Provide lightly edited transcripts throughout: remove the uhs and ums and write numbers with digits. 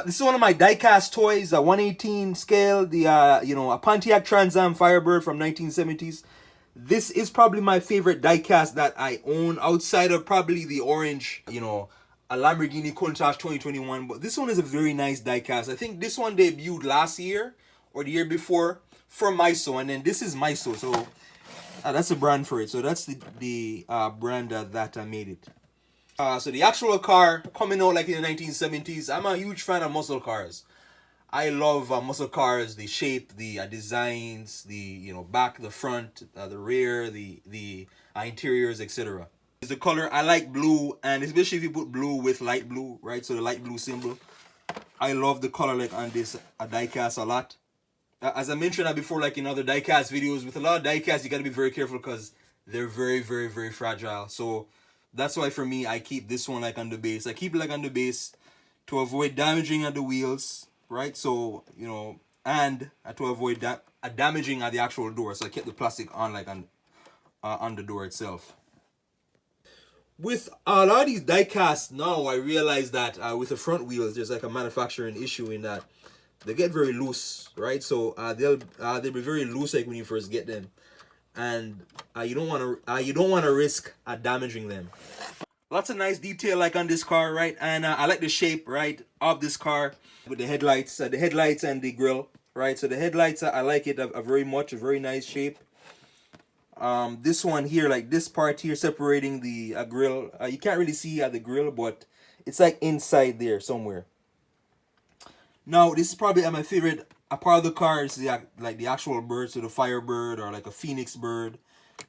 This is one of my diecast toys, a 118 scale, the a Pontiac Trans Am Firebird from 1970s. This is probably my favorite diecast that I own outside of probably the orange, a Lamborghini Countach 2021. But this one is a very nice diecast. I think this one debuted last year or the year before for Miso, and then this is Miso, so that's a brand for it. So that's the brand that made it. So the actual car coming out like in the 1970s. I'm a huge fan of muscle cars. I love muscle cars, the shape, the designs, the back, the front, the rear, the interiors, etc. The color, I like blue, and especially if you put blue with light blue, right? So the light blue symbol. I love the color like on this diecast a lot. As I mentioned before, like in other diecast videos, with a lot of diecasts, you gotta be very careful because they're very, very, very fragile. So that's why for me, I keep this one like on the base. I keep it like on the base to avoid damaging at the wheels, right? So, and to avoid damaging at the actual door. So I kept the plastic on like on the door itself. With a lot of these diecasts now, I realize that with the front wheels, there's like a manufacturing issue in that they get very loose, right? So they'll be very loose like when you first get them, and you don't want to risk damaging them. Lots of nice detail like on this car, right? And I like the shape, right, of this car with the headlights and the grill, right? So the headlights, I like it a very nice shape. This one here, like this part here separating the grill, you can't really see the grill, but it's like inside there somewhere. Now this is probably my favorite part of the car is like the actual bird, so the Firebird or like a Phoenix bird.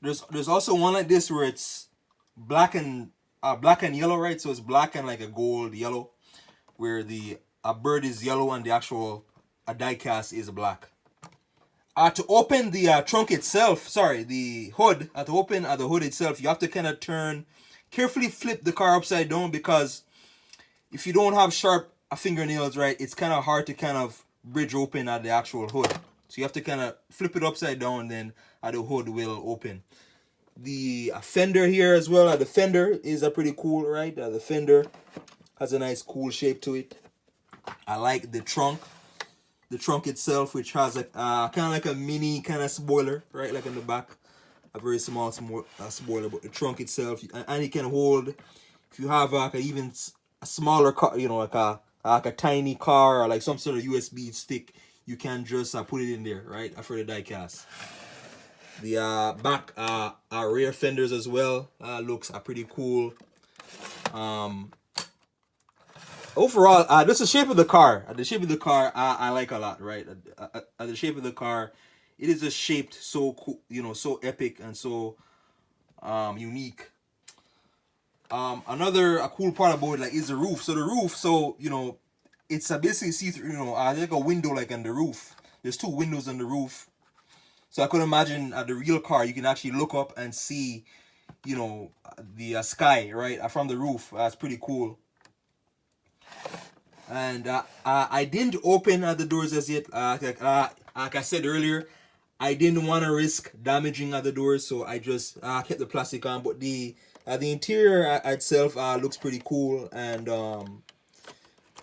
There's also one like this where it's black and yellow, right? So it's black and like a gold yellow, where the bird is yellow and the actual diecast is black. To open the trunk itself, the hood, to open the hood itself, you have to kind of carefully flip the car upside down, because if you don't have sharp fingernails, right, it's kind of hard to kind of bridge open the actual hood. So you have to kind of flip it upside down, then the hood will open. The fender here as well, the fender is pretty cool, right? The fender has a nice cool shape to it. I like the trunk. The trunk itself, which has a kind of like a mini kind of spoiler, right, like in the back, a very small spoiler. But the trunk itself, and it can hold, if you have like even a smaller car, like a tiny car or like some sort of USB stick, you can just put it in there, right, for the diecast. The back rear fenders as well looks pretty cool. Overall, just the shape of the car. The shape of the car, I like a lot, right? The shape of the car, it is just shaped so cool, so epic and so unique. Another cool part about it, like, is the roof. So the roof, it's basically see-through. Like a window, like on the roof. There's two windows on the roof. So I could imagine the real car, you can actually look up and see, the sky, right, from the roof. That's pretty cool. And I didn't open the doors as yet. Like I said earlier, I didn't want to risk damaging the doors, so I just kept the plastic on. But the interior itself looks pretty cool, and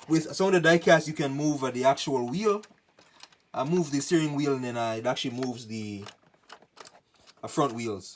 with some of the diecast, you can move the actual wheel. Move the steering wheel, and then it actually moves the front wheels.